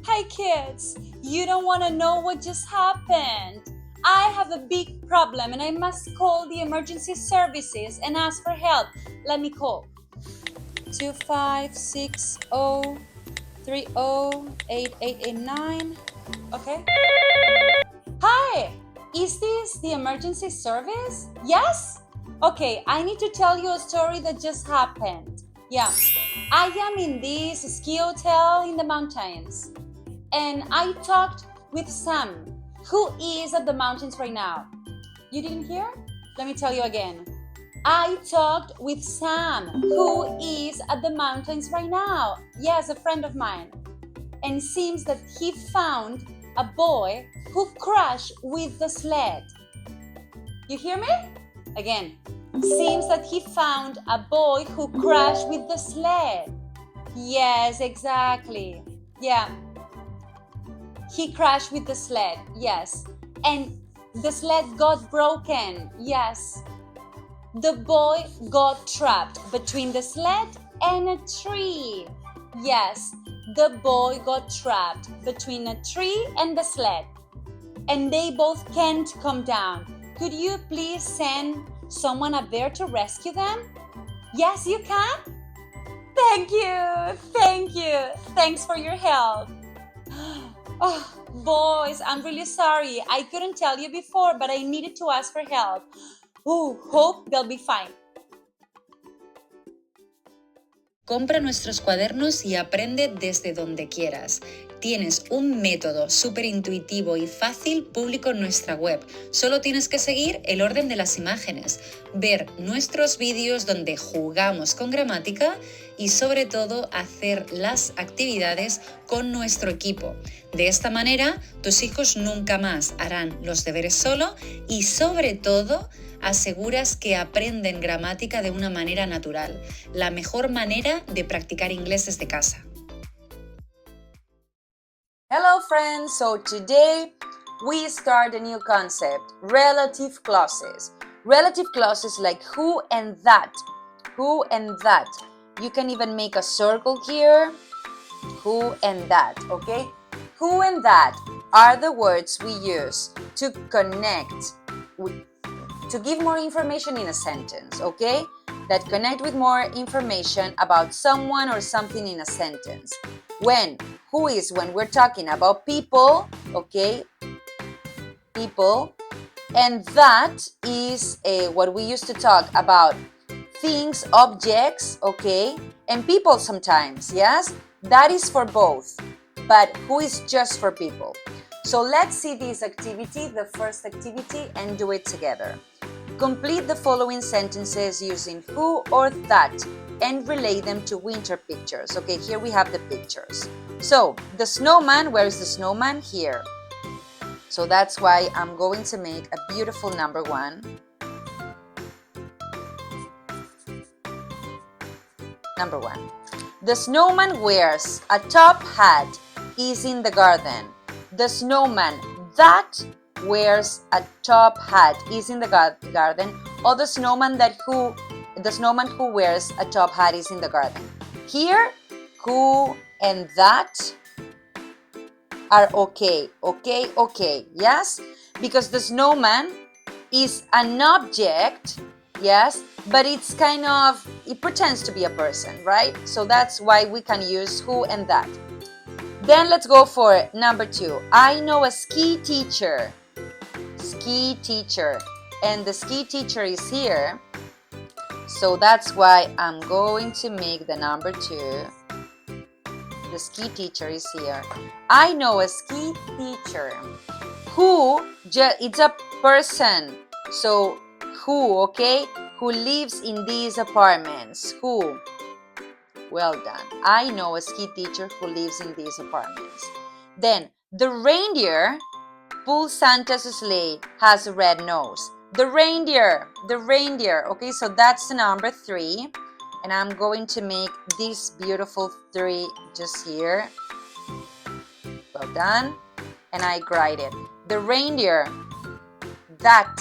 Hi kids, you don't want to know what just happened. I have a big problem and I must call the emergency services and ask for help. Let me call. 2560308889. Okay. Hi, is this the emergency service? Yes? Okay, I need to tell you a story that just happened. Yeah, I am in this ski hotel in the mountains and I talked with Sam, who is at the mountains right now. You didn't hear? Let me tell you again. I talked with Sam, who is at the mountains right now. Yes, a friend of mine. And seems that he found a boy who crashed with the sled. You hear me? Again. Seems that he found a boy who crashed with the sled. Yes, exactly. Yeah. He crashed with the sled. Yes. And the sled got broken. Yes. The boy got trapped between the sled and a tree. Yes, the boy got trapped between a tree and the sled. And they both can't come down. Could you please send someone up there to rescue them? Yes, you can? Thank you. Thank you. Thanks for your help. Oh, boys, I'm really sorry. I couldn't tell you before, but I needed to ask for help. Oh, hope they'll be fine. Compra nuestros cuadernos y aprende desde donde quieras. Tienes un método súper intuitivo y fácil público en nuestra web. Solo tienes que seguir el orden de las imágenes, ver nuestros vídeos donde jugamos con gramática y sobre todo hacer las actividades con nuestro equipo. De esta manera, tus hijos nunca más harán los deberes solo y sobre todo aseguras que aprenden gramática de una manera natural, la mejor manera de practicar inglés desde casa. Hello friends, so today we start a new concept, relative clauses. Relative clauses like who and that. Who and that. You can even make a circle here. Who and that, okay? Who and that are the words we use to connect, to give more information in a sentence, okay? That connect with more information about someone or something in a sentence. Who is when we're talking about people, okay? People. And that is what we used to talk about things, objects, okay? And people sometimes, yes? That is for both. But who is just for people? So let's see this activity, the first activity, and do it together. Complete the following sentences using who or that and relate them to winter pictures. Okay, here we have the pictures. So, the snowman, where is the snowman? Here. So that's why I'm going to make a beautiful number 1. Number 1. The snowman wears a top hat, is in the garden. The snowman that wears a top hat is in the garden, or the snowman who wears a top hat is in the garden. Here, who and that are okay, yes? Because the snowman is an object, yes? But it's kind of, it pretends to be a person, right? So that's why we can use who and that. Then let's go for number 2. I know a ski teacher. Ski teacher. And the ski teacher is here. So that's why I'm going to make the number 2. The ski teacher is here. I know a ski teacher. Who, it's a person. So who, okay? Who lives in these apartments. Who? Well done. I know a ski teacher who lives in these apartments. Then, the reindeer pulls Santa's sleigh, has a red nose. The reindeer. Okay, so that's the number 3. And I'm going to make this beautiful 3 just here. Well done. And I write it. The reindeer that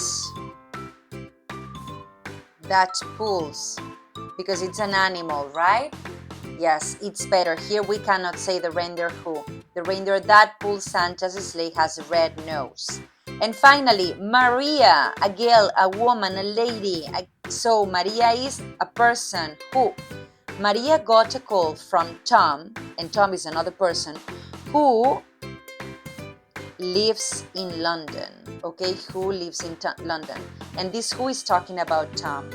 pulls, because it's an animal, right? Yes, it's better. Here we cannot say the reindeer who. The reindeer that pulls Santa's sleigh has a red nose. And finally, Maria, a girl, a woman, a lady. So Maria is a person who. Maria got a call from Tom, and Tom is another person who lives in London. Okay, who lives in London. And this who is talking about Tom,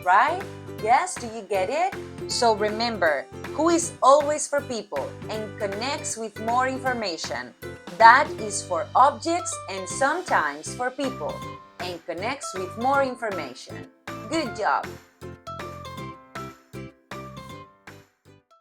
right? Yes, do you get it? So remember, who is always for people and connects with more information. That is for objects and sometimes for people and connects with more information. Good job!